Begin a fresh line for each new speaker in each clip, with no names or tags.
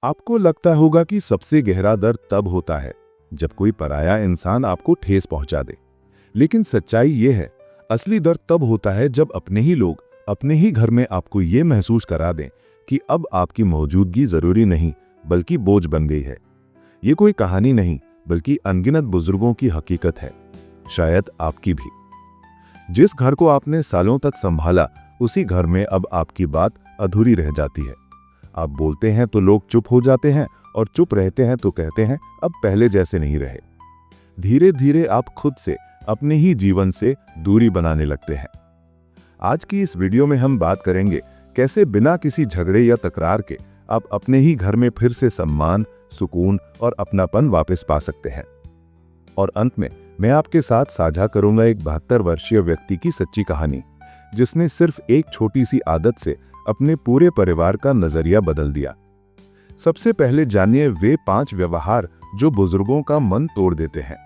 आपको लगता होगा कि सबसे गहरा दर्द तब होता है जब कोई पराया इंसान आपको ठेस पहुंचा दे। लेकिन सच्चाई ये है, असली दर्द तब होता है जब अपने ही लोग अपने ही घर में आपको ये महसूस करा दें कि अब आपकी मौजूदगी जरूरी नहीं बल्कि बोझ बन गई है। ये कोई कहानी नहीं बल्कि अनगिनत बुजुर्गों की हकीकत है, शायद आपकी भी। जिस घर को आपने सालों तक संभाला, उसी घर में अब आपकी बात अधूरी रह जाती है। आप बोलते हैं तो लोग चुप हो जाते हैं और चुप रहते हैं तो कहते हैं अब पहले जैसे नहीं रहे। धीरे धीरे आप खुद से, अपने ही जीवन से दूरी बनाने लगते हैं। आज की इस वीडियो में हम बात करेंगे कैसे बिना किसी झगड़े या तकरार के आप अपने ही घर में फिर से सम्मान, सुकून और अपनापन वापस पा सकते हैं। और अंत में मैं आपके साथ साझा करूंगा एक 72 वर्षीय व्यक्ति की सच्ची कहानी, जिसने सिर्फ एक छोटी सी आदत से अपने पूरे परिवार का नजरिया बदल दिया। सबसे पहले जानिए वे 5 व्यवहार जो बुजुर्गों का मन तोड़ देते हैं।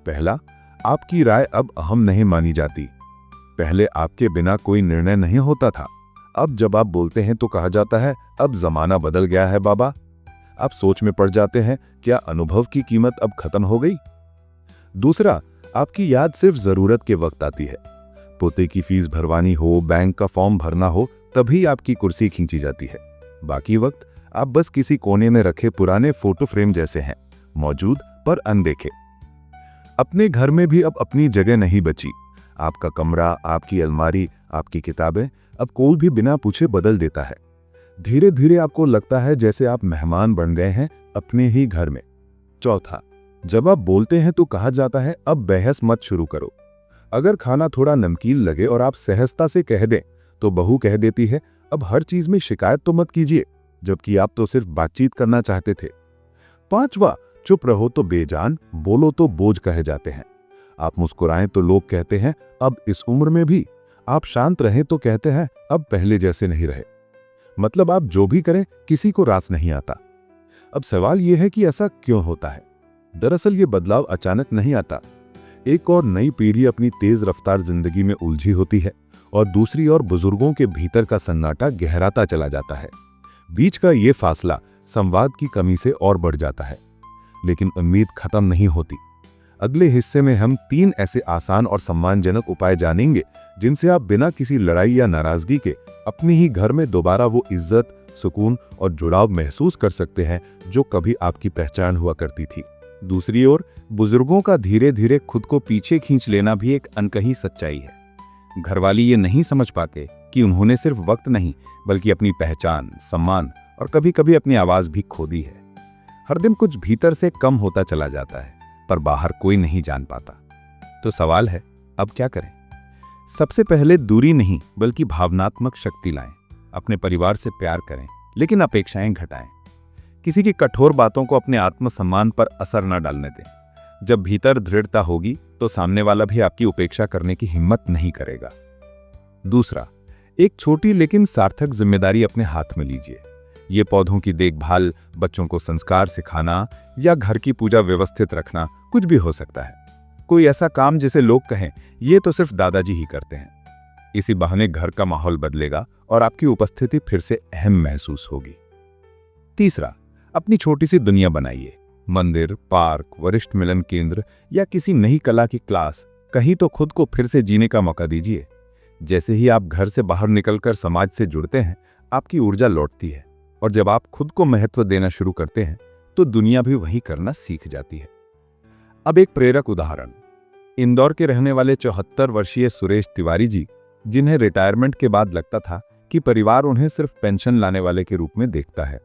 पहला, आपकी राय अब अहम नहीं मानी जाती। पहले आपके बिना कोई निर्णय नहीं होता था। अब जब आप बोलते हैं तो कहा जाता है अब जमाना बदल गया है बाबा। आप सोच में पड़ जाते हैं, क्या अनुभव की कीमत अब खत्म हो गई? दूसरा, आपकी याद सिर्फ जरूरत के वक्त आती है। पोते की फीस भरवानी हो, बैंक का फॉर्म भरना हो, तभी आपकी कुर्सी खींची जाती है। बाकी वक्त आप बस किसी कोने में रखे पुराने फोटो फ्रेम जैसे हैं, मौजूद पर अनदेखे। अपने घर में भी अब अपनी जगह नहीं बची। आपका कमरा, आपकी अलमारी, आपकी किताबें अब कोई भी बिना पूछे बदल देता है। धीरे धीरे आपको लगता है जैसे आप मेहमान बन गए हैं अपने ही घर में। चौथा, जब आप बोलते हैं तो कहा जाता है अब बहस मत शुरू करो। अगर खाना थोड़ा नमकीन लगे और आप सहजता से कह दें तो बहू कह देती है अब हर चीज में शिकायत तो मत कीजिए, जबकि आप तो सिर्फ बातचीत करना चाहते थे। पांचवा, चुप रहो तो बेजान, बोलो तो बोझ कहे जाते हैं। आप मुस्कुराएं तो लोग कहते हैं अब इस उम्र में भी। आप शांत रहें तो कहते हैं अब पहले जैसे नहीं रहे। मतलब आप जो भी करें किसी को रास नहीं आता। अब सवाल यह है कि ऐसा क्यों होता है? दरअसल ये बदलाव अचानक नहीं आता। एक और नई पीढ़ी अपनी तेज रफ्तार जिंदगी में उलझी होती है और दूसरी ओर बुजुर्गों के भीतर का सन्नाटा गहराता चला जाता है। बीच का ये फासला संवाद की कमी से और बढ़ जाता है। लेकिन उम्मीद खत्म नहीं होती। अगले हिस्से में हम 3 ऐसे आसान और सम्मानजनक उपाय जानेंगे जिनसे आप बिना किसी लड़ाई या नाराजगी के अपने ही घर में दोबारा वो इज्जत, सुकून और जुड़ाव महसूस कर सकते हैं जो कभी आपकी पहचान हुआ करती थी। दूसरी ओर बुजुर्गों का धीरे धीरे खुद को पीछे खींच लेना भी एक अनकही सच्चाई है। घरवाली ये नहीं समझ पाते कि उन्होंने सिर्फ वक्त नहीं बल्कि अपनी पहचान, सम्मान और कभी कभी अपनी आवाज भी खो दी है। हर दिन कुछ भीतर से कम होता चला जाता है, पर बाहर कोई नहीं जान पाता। तो सवाल है, अब क्या करें? सबसे पहले दूरी नहीं बल्कि भावनात्मक शक्ति लाएं। अपने परिवार से प्यार करें, लेकिन अपेक्षाएं घटाएं। किसी की कठोर बातों को अपने आत्मसम्मान पर असर न डालने दें। जब भीतर दृढ़ता होगी तो सामने वाला भी आपकी उपेक्षा करने की हिम्मत नहीं करेगा। दूसरा, एक छोटी लेकिन सार्थक जिम्मेदारी अपने हाथ में लीजिए। ये पौधों की देखभाल, बच्चों को संस्कार सिखाना या घर की पूजा व्यवस्थित रखना कुछ भी हो सकता है। कोई ऐसा काम जिसे लोग कहें ये तो सिर्फ दादाजी ही करते हैं। इसी बहाने घर का माहौल बदलेगा और आपकी उपस्थिति फिर से अहम महसूस होगी। तीसरा, अपनी छोटी सी दुनिया बनाइए। मंदिर, पार्क, वरिष्ठ मिलन केंद्र या किसी नई कला की क्लास, कहीं तो खुद को फिर से जीने का मौका दीजिए। जैसे ही आप घर से बाहर निकलकर समाज से जुड़ते हैं, आपकी ऊर्जा लौटती है और जब आप खुद को महत्व देना शुरू करते हैं तो दुनिया भी वही करना सीख जाती है। अब एक प्रेरक उदाहरण, इंदौर के रहने वाले 74 वर्षीय सुरेश तिवारी जी, जिन्हें रिटायरमेंट के बाद लगता था कि परिवार उन्हें सिर्फ पेंशन लाने वाले के रूप में देखता है।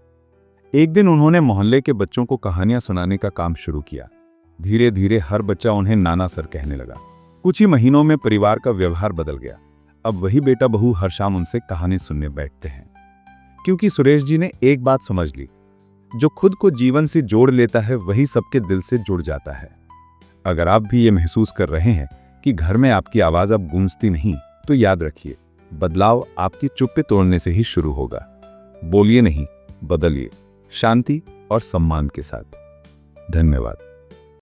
एक दिन उन्होंने मोहल्ले के बच्चों को कहानियां सुनाने का काम शुरू किया। धीरे धीरे हर बच्चा उन्हें नाना सर कहने लगा। कुछ ही महीनों में परिवार का व्यवहार बदल गया। अब वही बेटा बहू हर शाम उनसे कहानी सुनने बैठते हैं, क्योंकि सुरेश जी ने एक बात समझ ली, जो खुद को जीवन से जोड़ लेता है वही सबके दिल से जुड़ जाता है। अगर आप भी ये महसूस कर रहे हैं कि घर में आपकी आवाज अब गूंजती नहीं, तो याद रखिए, बदलाव आपकी चुप्पी तोड़ने से ही शुरू होगा। बोलिए नहीं, बदलिए, शांति और सम्मान के साथ। धन्यवाद।